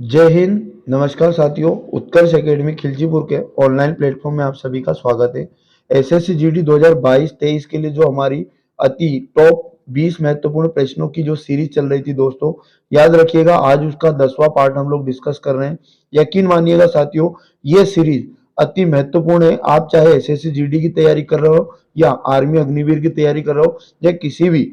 जय हिंद। नमस्कार साथियों, उत्कर्ष एकेडमी खिलचीपुर के ऑनलाइन प्लेटफॉर्म में आप सभी का स्वागत है। एसएससी जीडी 2022-23 के लिए जो हमारी अति टॉप 20 महत्वपूर्ण प्रश्नों की जो सीरीज चल रही थी दोस्तों, याद रखिएगा आज उसका 10वां पार्ट हम लोग डिस्कस कर रहे हैं। यकीन मानिएगा साथियों, ये सीरीज अति महत्वपूर्ण है। आप चाहे एसएससी जीडी की तैयारी कर रहे हो या आर्मी अग्निवीर की तैयारी कर रहे हो या किसी भी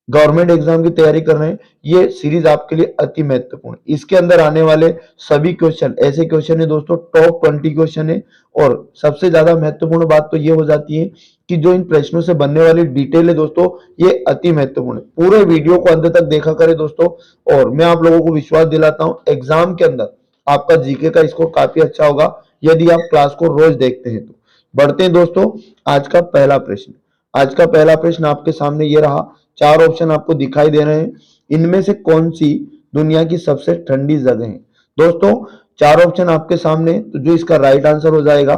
गवर्नमेंट एग्जाम की तैयारी कर रहे हैं, ये सीरीज आपके लिए अति महत्वपूर्ण। इसके अंदर आने वाले सभी क्वेश्चन ऐसे क्वेश्चन है दोस्तों, टॉप 20 क्वेश्चन है। और सबसे ज्यादा महत्वपूर्ण बात तो ये हो जाती है कि जो इन प्रश्नों से बनने वाली डिटेल है दोस्तों, ये अति महत्वपूर्ण है। पूरे वीडियो को अंत तक देखा करें दोस्तों, और मैं आप लोगों को विश्वास दिलाता हूं एग्जाम के अंदर आपका जीके का स्कोर काफी अच्छा होगा यदि आप क्लास को रोज देखते हैं तो। बढ़ते हैं दोस्तों, आज का पहला प्रश्न। आज का पहला प्रश्न आपके सामने ये रहा। चार ऑप्शन आपको दिखाई दे रहे हैं, इनमें से कौन सी दुनिया की सबसे ठंडी जगह है? दोस्तों चार ऑप्शन आपके सामने, तो जो इसका राइट आंसर हो जाएगा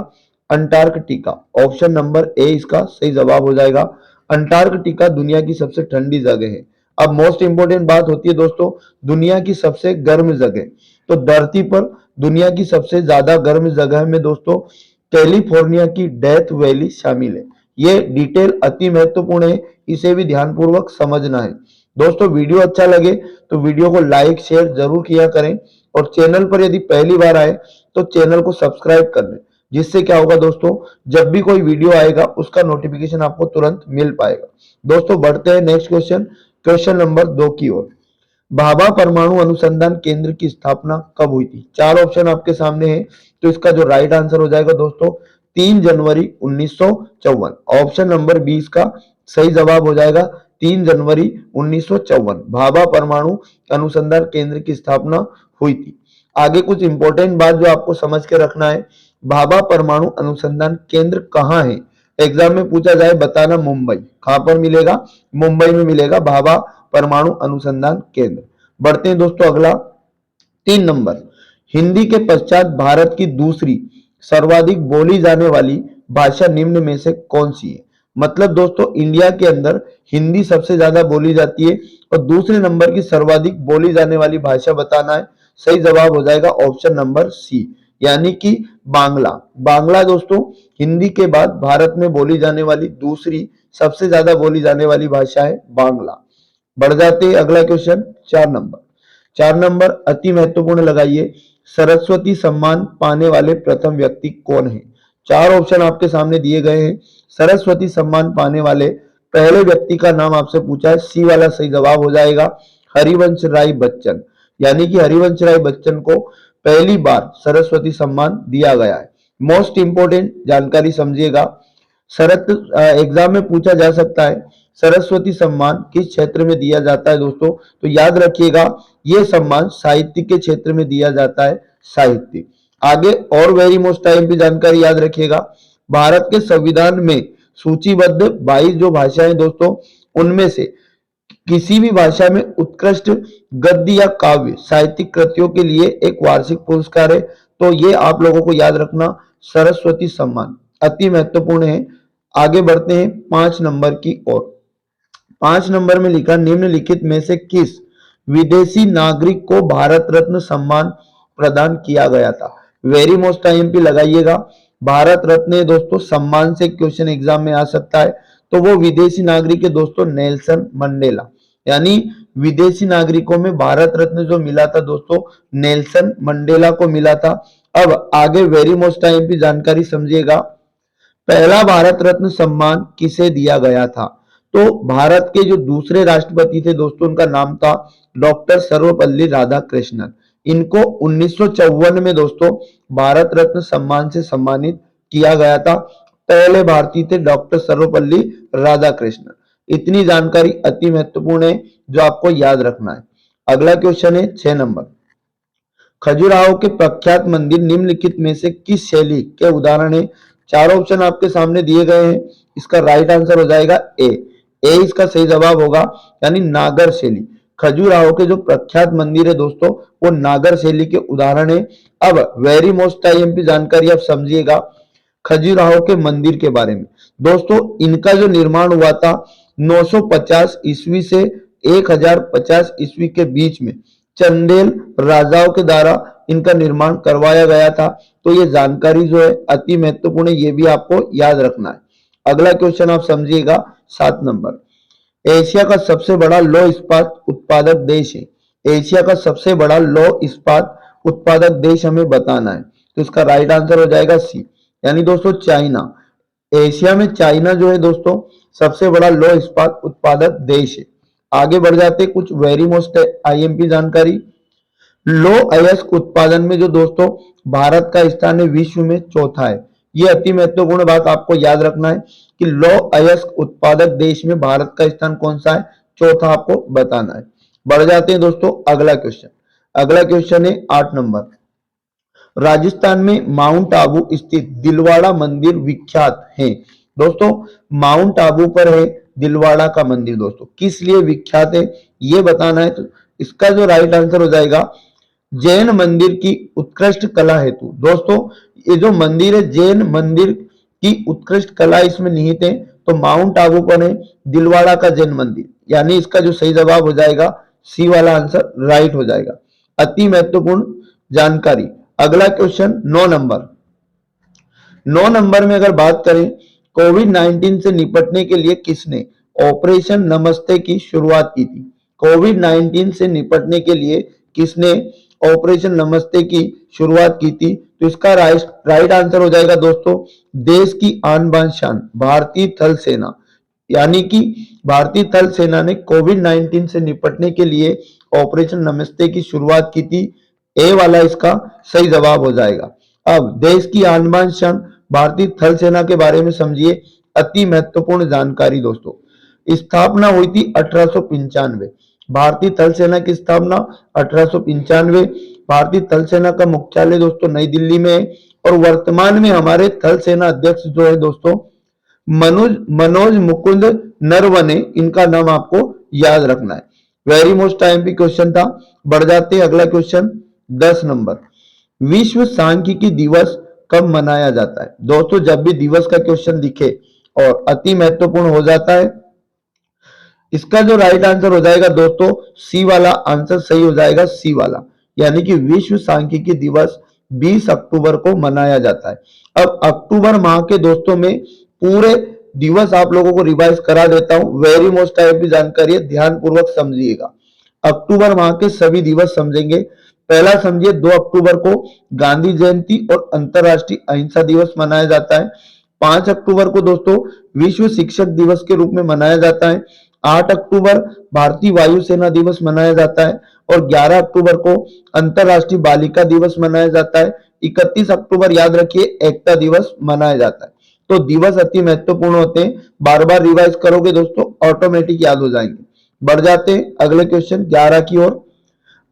अंटार्कटिका। ऑप्शन नंबर ए इसका सही जवाब हो जाएगा। अंटार्कटिका दुनिया की सबसे ठंडी जगह है। अब मोस्ट इंपोर्टेंट बात होती है दोस्तों, दुनिया की सबसे गर्म जगह। तो धरती पर दुनिया की सबसे ज्यादा गर्म जगह में दोस्तों कैलिफोर्निया की डेथ वैली शामिल है। ये डिटेल अति महत्वपूर्ण है, इसे भी ध्यानपूर्वक समझना है। दोस्तों वीडियो अच्छा लगे तो वीडियो को लाइक शेयर जरूर किया करें, और चैनल पर यदि पहली बार आए तो चैनल को सब्सक्राइब कर लें, जिससे क्या होगा दोस्तों, जब भी कोई वीडियो आएगा उसका नोटिफिकेशन आपको तुरंत मिल पाएगा। दोस्तों बढ़ते हैं नेक्स्ट क्वेश्चन, क्वेश्चन नंबर 2 की ओर। भाभा परमाणु अनुसंधान केंद्र की स्थापना कब हुई थी? चार ऑप्शन आपके सामने है, तो इसका जो राइट आंसर हो जाएगा दोस्तों 3 जनवरी 1954। ऑप्शन नंबर 20 का सही जवाब हो जाएगा 3 जनवरी 1954। भाभा परमाणु अनुसंधान केंद्र की स्थापना हुई थी। आगे कुछ इंपॉर्टेंट बात जो आपको समझ के रखना है, भाभा परमाणु अनुसंधान केंद्र कहाँ है? एग्जाम में पूछा जाए बताना मुंबई। कहां पर मिलेगा? मुंबई में मिलेगा भाभा परमाणु अनुसंधान केंद्र। बढ़ते हैं दोस्तों अगला, 3 नंबर। हिंदी के पश्चात भारत की दूसरी सर्वाधिक बोली जाने वाली भाषा निम्न में से कौन सी है? मतलब दोस्तों इंडिया के अंदर हिंदी सबसे ज्यादा बोली जाती है, और दूसरे नंबर की सर्वाधिक बोली जाने वाली भाषा बताना है। सही जवाब हो जाएगा ऑप्शन नंबर सी, यानी कि बांग्ला। बांग्ला दोस्तों हिंदी के बाद भारत में बोली जाने वाली दूसरी सबसे ज्यादा बोली जाने वाली भाषा है बांग्ला। बढ़ जाते हैं अगला क्वेश्चन, 4 नंबर। 4 नंबर अति महत्वपूर्ण लगाइए, सरस्वती सम्मान पाने वाले प्रथम व्यक्ति कौन है? चार ऑप्शन आपके सामने दिए गए हैं। सरस्वती सम्मान पाने वाले पहले व्यक्ति का नाम आपसे पूछा है, सी वाला सही जवाब हो जाएगा हरिवंश राय बच्चन। यानी कि हरिवंश राय बच्चन को पहली बार सरस्वती सम्मान दिया गया है। मोस्ट इंपोर्टेंट जानकारी समझिएगा, शरत एग्जाम में पूछा जा सकता है सरस्वती सम्मान किस क्षेत्र में दिया जाता है दोस्तों, तो याद रखिएगा यह सम्मान साहित्य के क्षेत्र में दिया जाता है, साहित्य। आगे और वेरी मोस्ट टाइम की जानकारी याद रखिएगा, भारत के संविधान में सूचीबद्ध 22 जो भाषाएं दोस्तों, उनमें से किसी भी भाषा में उत्कृष्ट गद्य या काव्य साहित्यिक कृतियों के लिए एक वार्षिक पुरस्कार है। तो ये आप लोगों को याद रखना, सरस्वती सम्मान अति महत्वपूर्ण है। आगे बढ़ते हैं 5 नंबर की ओर। 5 नंबर में लिखा, निम्नलिखित में से किस विदेशी नागरिक को भारत रत्न सम्मान प्रदान किया गया था? वेरी मोस्ट टाइम पे लगाइएगा, भारत रत्न दोस्तों सम्मान से क्वेश्चन एग्जाम में आ सकता है। तो वो विदेशी नागरिक है दोस्तों नेल्सन मंडेला। यानी विदेशी नागरिकों में भारत रत्न जो मिला था दोस्तों नेल्सन मंडेला को मिला था। अब आगे वेरी मोस्ट टाइम की जानकारी समझिएगा, पहला भारत रत्न सम्मान किसे दिया गया था? तो भारत के जो दूसरे राष्ट्रपति थे दोस्तों, उनका नाम था डॉक्टर सर्वपल्ली राधाकृष्णन। इनको 1954 में दोस्तों भारत रत्न सम्मान से सम्मानित किया गया था। पहले भारतीय थे डॉक्टर सर्वपल्ली राधाकृष्णन। इतनी जानकारी अति महत्वपूर्ण है जो आपको याद रखना है। अगला क्वेश्चन है 6 नंबर, खजुराहो के प्रख्यात मंदिर निम्नलिखित में से किस शैली के उदाहरण है? चार ऑप्शन आपके सामने दिए गए हैं, इसका राइट आंसर हो जाएगा ए। ए इसका सही जवाब होगा, यानी नागर शैली। खजुराहो के जो प्रख्यात मंदिर है दोस्तों, वो नागर शैली के उदाहरण है। अब वेरी मोस्ट आईएमपी जानकारी आप समझिएगा खजुराहो के मंदिर के बारे में। दोस्तों इनका जो निर्माण हुआ था 950 ईस्वी से 1050 ईस्वी के बीच में, चंदेल राजाओं के द्वारा इनका निर्माण करवाया गया था। तो ये जानकारी जो है अति महत्वपूर्ण है, ये भी आपको याद रखना है। अगला क्वेश्चन आप समझिएगा 7 नंबर। एशिया का सबसे बड़ा लौह इस्पात उत्पादक देश है। एशिया का सबसे बड़ा लौह इस्पात उत्पादक देश हमें बताना है। तो इसका राइट आंसर हो जाएगा सी, यानी दोस्तों चाइना। एशिया में चाइना जो है दोस्तों सबसे बड़ा लौह इस्पात उत्पादक देश है। आगे बढ़ जाते हैं, कुछ वेरी मोस्ट आईएमपी जानकारी। लौह अयस्क उत्पादन में जो दोस्तों भारत का स्थान है विश्व में चौथा है। ये अति महत्वपूर्ण बात आपको याद रखना है कि लौह अयस्क उत्पादक देश में भारत का स्थान कौन सा है, चौथा आपको बताना है। बढ़ जाते हैं दोस्तों अगला क्वेश्चन। अगला क्वेश्चन है 8 नंबर। राजस्थान में माउंट आबू स्थित दिलवाड़ा मंदिर विख्यात है। दोस्तों माउंट आबू पर है दिलवाड़ा का मंदिर, दोस्तों किस लिए विख्यात है ये बताना है। तो इसका जो राइट आंसर हो जाएगा जैन मंदिर की उत्कृष्ट कला हेतु। दोस्तों ये जो मंदिर है जैन मंदिर की उत्कृष्ट कला इसमें निहित है। तो माउंट आबू पर है दिलवाड़ा का जैन मंदिर, यानी इसका जो सही जवाब हो जाएगा सी वाला आंसर राइट हो जाएगा। अति महत्वपूर्ण जानकारी। अगला क्वेश्चन 9 नंबर। 9 नंबर में अगर बात करें, कोविड 19 से निपटने के लिए किसने ऑपरेशन नमस्ते की शुरुआत की थी। कोविड 19 से निपटने के लिए किसने ऑपरेशन नमस्ते की शुरुआत की थी। तो इसका राइट आंसर हो जाएगा दोस्तों देश की आन बान शान भारतीय थल सेना, यानी कि भारतीय थल सेना ने कोविड 19 से निपटने के लिए ऑपरेशन नमस्ते की शुरुआत की थी। ए वाला इसका सही जवाब हो जाएगा। अब देश की आन बान शान भारतीय थल सेना के बारे में समझिए, अति महत्वपूर्ण जानकारी दोस्तों। स्थापना हुई थी 1895। भारतीय थल सेना की स्थापना 1895। भारतीय थल सेना का मुख्यालय दोस्तों नई दिल्ली में है। और वर्तमान में हमारे थल सेना अध्यक्ष जो है दोस्तों मनोज मुकुंद नरवणे, इनका नाम आपको याद रखना है। वेरी मोस्ट आईएमपी क्वेश्चन था। बढ़ जाते हैं अगला क्वेश्चन 10 नंबर। विश्व सांख्यिकी दिवस कब मनाया जाता है। दोस्तों जब भी दिवस का क्वेश्चन दिखे और अति महत्वपूर्ण हो जाता है, इसका जो राइट आंसर हो जाएगा दोस्तों सी वाला आंसर सही हो जाएगा, सी वाला, यानी कि विश्व सांख्यिकी दिवस 20 अक्टूबर को मनाया जाता है। अब अक्टूबर माह के दोस्तों में पूरे दिवस आप लोगों को रिवाइज करा देता हूं। वेरी मोस्ट टाइप की जानकारी है, ध्यान पूर्वक समझिएगा। अक्टूबर माह के सभी दिवस समझेंगे। पहला समझिए 2 अक्टूबर को गांधी जयंती और अंतरराष्ट्रीय अहिंसा दिवस मनाया जाता है। 5 अक्टूबर को दोस्तों विश्व शिक्षक दिवस के रूप में मनाया जाता है। 8 अक्टूबर भारतीय वायुसेना दिवस मनाया जाता है और 11 अक्टूबर को अंतरराष्ट्रीय बालिका दिवस मनाया जाता है। 31 अक्टूबर याद रखिए एकता दिवस मनाया जाता है। तो दिवस अति महत्वपूर्ण होते हैं, बार बार रिवाइज करोगे दोस्तों ऑटोमेटिक याद हो जाएंगे। बढ़ जाते हैं अगले क्वेश्चन 11 की ओर।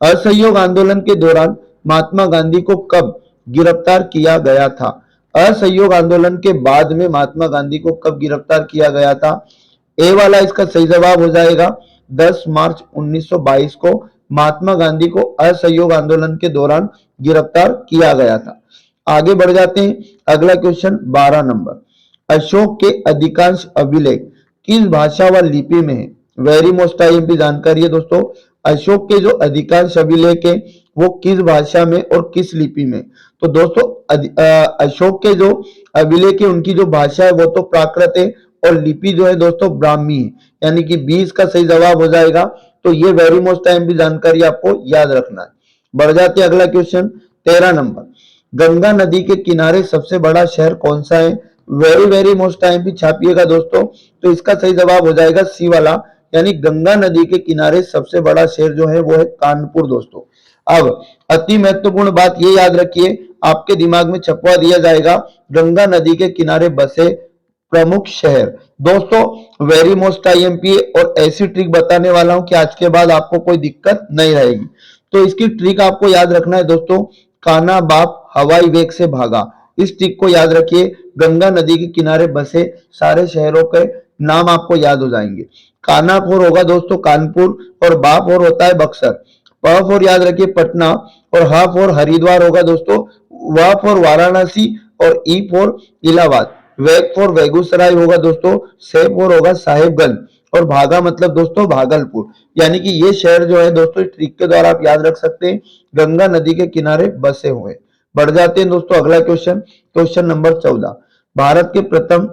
असहयोग आंदोलन के दौरान महात्मा गांधी को कब गिरफ्तार किया गया था। असहयोग आंदोलन के बाद में महात्मा गांधी को कब गिरफ्तार किया गया था। ए वाला इसका सही जवाब हो जाएगा 10 मार्च 1922 को महात्मा गांधी को असहयोग आंदोलन के दौरान गिरफ्तार किया गया था। आगे बढ़ जाते हैं अगला क्वेश्चन 12 नंबर। अशोक के अधिकांश अभिलेख किस भाषा व लिपि में है। वेरी मोस्ट आईएमपी जानकारी है दोस्तों। अशोक के जो अधिकांश अभिलेख है वो किस भाषा में और किस लिपि में। तो दोस्तों अशोक के जो अभिलेख है उनकी जो भाषा है वो तो प्राकृत है और लिपि जो है दोस्तों ब्राह्मी है, यानी कि 20 का सही जवाब हो जाएगा। तो ये वेरी मोस्ट टाइम की जानकारी आपको याद रखना है। बढ़ जाते अगला क्वेश्चन 13 नंबर। गंगा नदी के किनारे सबसे बड़ा शहर कौन सा है। वेरी मोस्ट टाइम भी छापिएगा दोस्तों। तो इसका सही जवाब हो जाएगा सी वाला, यानी गंगा नदी के किनारे सबसे बड़ा शहर जो है वो है कानपुर दोस्तों। अब अति महत्वपूर्ण बात ये याद रखिए, आपके दिमाग में छपवा दिया जाएगा गंगा नदी के किनारे बसे प्रमुख शहर। दोस्तों वेरी मोस्ट आईएमपी और ऐसी ट्रिक बताने वाला हूं कि आज के बाद आपको कोई दिक्कत नहीं रहेगी। तो इसकी ट्रिक आपको याद रखना है दोस्तों, काना बाप हवाई वेग से भागा। इस ट्रिक को याद रखिए, गंगा नदी के किनारे बसे सारे शहरों के नाम आपको याद हो जाएंगे। काना फोर होगा दोस्तों कानपुर और बा फोर होता है बक्सर। प फोर याद रखिए पटना और ह फोर हरिद्वार होगा दोस्तों। व फोर वाराणसी और ई फोर इलाहाबाद। वेग फोर बेगूसराय होगा दोस्तों। से फोर होगा साहेबगंज और भागा मतलब दोस्तों भागलपुर, यानी कि ये शहर जो है दोस्तों ट्रिक के द्वारा आप याद रख सकते हैं, गंगा नदी के किनारे बसे हुए। बढ़ जाते हैं दोस्तों अगला क्वेश्चन, क्वेश्चन नंबर 14। भारत के प्रथम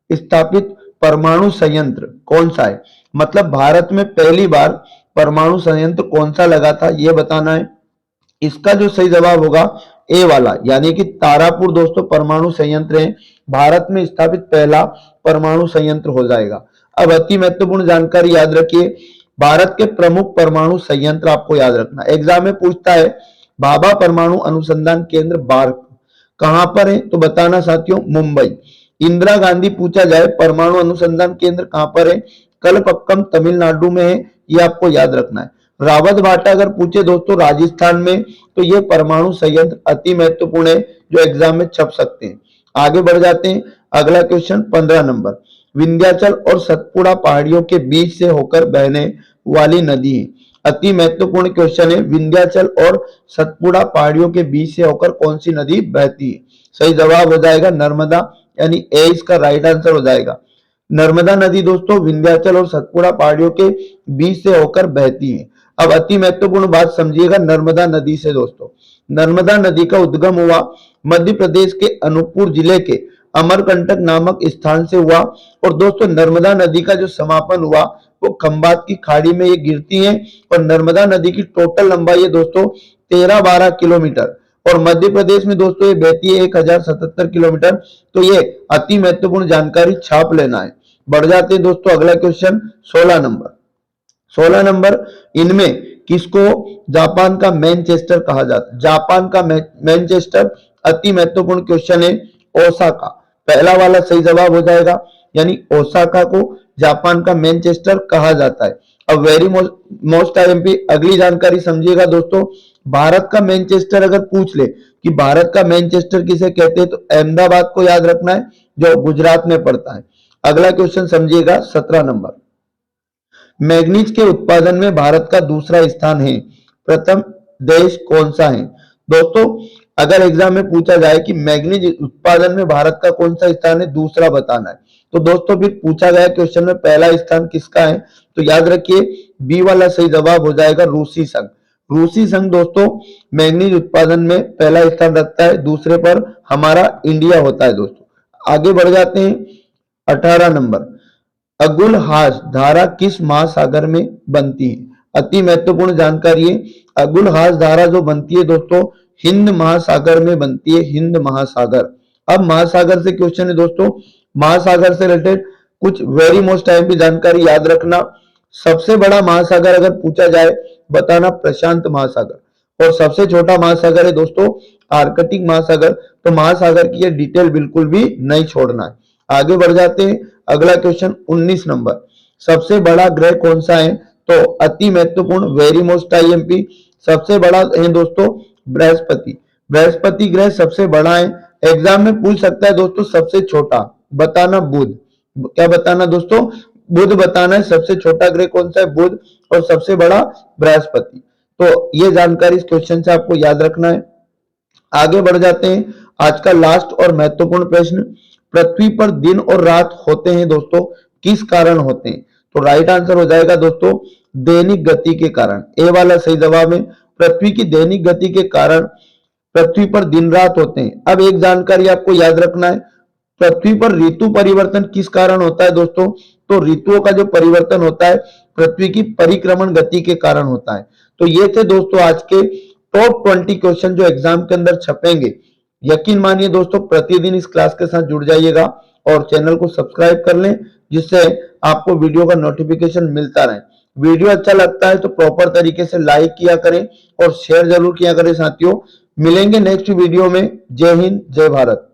स्थापित परमाणु संयंत्र कौन सा है? मतलब भारत में पहली बार परमाणु संयंत्र कौन सा लगा था ये बताना है। इसका जो सही जवाब होगा ए वाला, यानी कि तारापुर दोस्तों परमाणु संयंत्र है, भारत में स्थापित पहला परमाणु संयंत्र हो जाएगा। अब अति महत्वपूर्ण जानकारी याद रखिए, भारत के प्रमुख परमाणु संयंत्र आपको याद रखना, एग्जाम में पूछता है भाभा परमाणु अनुसंधान केंद्र बार्क कहां पर है, तो बताना साथियों मुंबई। इंदिरा गांधी पूछा जाए परमाणु अनुसंधान केंद्र कहां पर है, कलपक्कम तमिलनाडु में है, ये आपको याद रखना है। रावत भाटा अगर पूछे दोस्तों राजस्थान में, तो ये परमाणु संयंत्र अति महत्वपूर्ण है जो एग्जाम में छप सकते हैं। आगे बढ़ जाते हैं, अगला क्वेश्चन 15 नंबर, विंध्याचल और सतपुड़ा पहाड़ियों के बीच से होकर बहने वाली नदी है। अति महत्वपूर्ण क्वेश्चन है, विंध्याचल और सतपुड़ा पहाड़ियों के बीच से होकर कौन सी नदी बहती है? सही जवाब हो जाएगा नर्मदा, यानी ए इसका राइट आंसर हो जाएगा। नर्मदा नदी दोस्तों विंध्याचल और सतपुड़ा पहाड़ियों के बीच से होकर बहती है। अब अति महत्वपूर्ण बात समझिएगा नर्मदा नदी से दोस्तों, नर्मदा नदी का उद्गम हुआ मध्य प्रदेश के अनूपपुर जिले के अमरकंटक नामक स्थान से हुआ, और दोस्तों नर्मदा नदी का जो समापन हुआ वो खंबात की खाड़ी में ये गिरती है, और नर्मदा नदी की टोटल लंबाई है दोस्तों 13-12 किलोमीटर, और मध्य प्रदेश में दोस्तों ये बहती है 1077 किलोमीटर। तो ये अति महत्वपूर्ण जानकारी छाप लेना है। बढ़ जाते हैं दोस्तों अगला क्वेश्चन 16 नंबर, 16 नंबर, इनमें किसको जापान का मैनचेस्टर कहा जाता है? जापान का मैनचेस्टर अति महत्वपूर्ण क्वेश्चन है, ओसाका पहला वाला सही जवाब हो जाएगा, यानी ओसाका को जापान का मैनचेस्टर कहा जाता है। अब वेरी मोस्ट आईएमपी अगली जानकारी समझिएगा दोस्तों, भारत का मैनचेस्टर अगर पूछ ले कि भारत का मैनचेस्टर किसे कहते हैं, तो अहमदाबाद को याद रखना है जो गुजरात में पड़ता है। अगला क्वेश्चन समझिएगा 17 नंबर, मैग्नीज के उत्पादन में भारत का दूसरा स्थान है, प्रथम देश कौन सा है? दोस्तों अगर एग्जाम में पूछा जाए कि मैग्नीज उत्पादन में भारत का कौन सा स्थान है, दूसरा बताना है, तो दोस्तों फिर पूछा गया क्वेश्चन में पहला स्थान किसका है, तो याद रखिए बी वाला सही जवाब हो जाएगा रूसी संघ। रूसी संघ दोस्तों मैग्नीज उत्पादन में पहला स्थान रखता है, दूसरे पर हमारा इंडिया होता है दोस्तों। आगे बढ़ जाते हैं 18 नंबर, अगुलहास धारा किस महासागर में बनती है? अति महत्वपूर्ण जानकारी है, अगुलहास धारा जो बनती है दोस्तों हिंद महासागर में बनती है, हिंद महासागर। अब महासागर से क्वेश्चन है दोस्तों, महासागर से रिलेटेड कुछ वेरी मोस्ट टाइम की जानकारी याद रखना। सबसे बड़ा महासागर अगर पूछा जाए बताना प्रशांत महासागर, और सबसे छोटा महासागर है दोस्तों आर्कटिक महासागर। तो महासागर की ये डिटेल बिल्कुल भी नहीं छोड़ना है। आगे बढ़ जाते हैं, अगला क्वेश्चन 19 नंबर, सबसे बड़ा ग्रह कौन सा है? तो अति महत्वपूर्ण वेरी मोस्ट आईएमपी, सबसे बड़ा है दोस्तों बृहस्पति। बृहस्पति ग्रह सबसे बड़ा है, एग्जाम में पूछ सकता है दोस्तों सबसे छोटा बताना बुध। क्या बताना दोस्तों? बुध बताना है, सबसे छोटा ग्रह कौन सा है? बुध, और सबसे बड़ा बृहस्पति। तो ये जानकारी इस क्वेश्चन से आपको याद रखना है। आगे बढ़ जाते हैं, आज का लास्ट और महत्वपूर्ण प्रश्न, पृथ्वी पर दिन और रात होते हैं दोस्तों किस कारण होते हैं? तो राइट आंसर हो जाएगा दोस्तों दैनिक गति के कारण, ए वाला सही जवाब है। पृथ्वी की दैनिक गति के कारण पृथ्वी पर दिन रात होते हैं। अब एक जानकारी आपको याद रखना है, पृथ्वी पर ऋतु परिवर्तन किस कारण होता है दोस्तों? तो ऋतुओं का जो परिवर्तन होता है पृथ्वी की परिक्रमण गति के कारण होता है। तो ये थे दोस्तों आज के टॉप 20 क्वेश्चन जो एग्जाम के अंदर छपेंगे। यकीन मानिए दोस्तों प्रतिदिन इस क्लास के साथ जुड़ जाइएगा और चैनल को सब्सक्राइब कर लें, जिससे आपको वीडियो का नोटिफिकेशन मिलता रहे। वीडियो अच्छा लगता है तो प्रॉपर तरीके से लाइक किया करें और शेयर जरूर किया करें साथियों। मिलेंगे नेक्स्ट वीडियो में। जय हिंद, जय भारत।